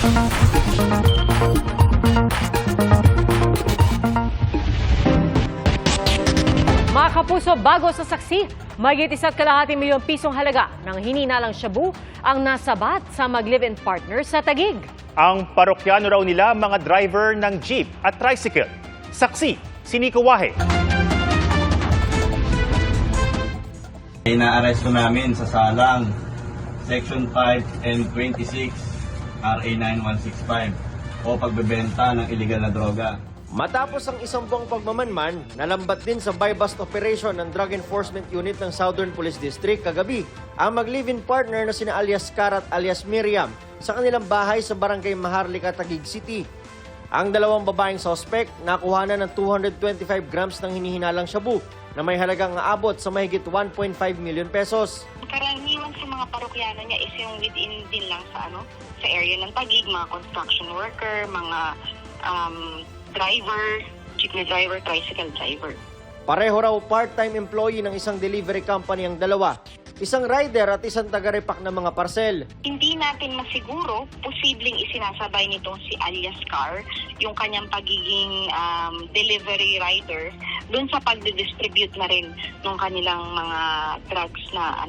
Mga kapuso, bago sa saksi, mahigit 1.5 milyong pisong halaga ng hininalang shabu ang nasabat sa mag-live-in partner sa Taguig. Ang parokyano raw nila mga driver ng jeep at tricycle. Saksi, si Nico Wahe. Inaaresto namin sa salang Section 5 and 26 RA 9165 o pagbebenta ng illegal na droga. Matapos ang isang buwang pagmamanman, nalambat din sa buy-bust operation ng Drug Enforcement Unit ng Southern Police District kagabi ang mag-live-in partner na sina alias Karat alias Miriam sa kanilang bahay sa Barangay Maharlika, Taguig City. Ang dalawang babaeng suspect nakuha na ng 225 grams ng hinihinalang shabu na may halagang aabot sa mahigit 1.5 million pesos. Karaniwan sa mga parokyano niya is yung within din lang sa sa area ng Taguig, mga construction worker, mga driver, jeepney driver, tricycle driver. Pareho raw part-time employee ng isang delivery company ang dalawa. Isang rider at isang taga-repack ng mga parcel. Hindi natin masiguro, posibleng isinasabay nitong si alias Car, yung kanyang pagiging delivery rider, dun sa pagdidistribute na rin ng kanilang mga drugs na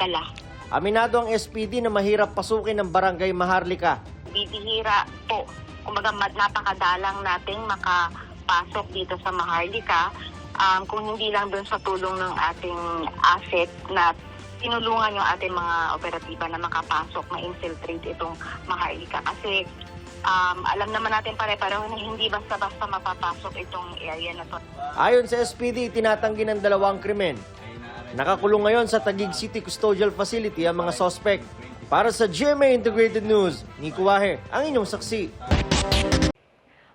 dala. Aminado ang SPD na mahirap pasukin ng Barangay Maharlika. Bibihira po. Kumbaga napakadalang nating makapasok dito sa Maharlika kung hindi lang doon sa tulong ng ating asset na tinulungan yung ating mga operatiba na makapasok, ma-infiltrate itong Maharlika. Kasi alam naman natin pare-pareho na hindi basta-basta mapapasok itong area na to. Ayon sa SPD, tinatanggi ng dalawang krimen. Nakakulong ngayon sa Taguig City Custodial Facility ang mga suspect. Para sa GMA Integrated News, Nico Wahe, ang inyong saksi.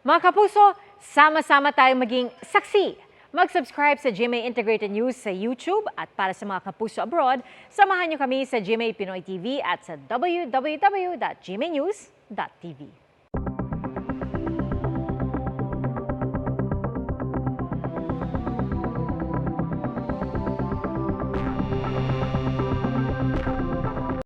Mga kapuso, sama-sama tayong maging saksi. Mag-subscribe sa GMA Integrated News sa YouTube at para sa mga kapuso abroad, samahan niyo kami sa GMA Pinoy TV at sa www.gmanews.tv.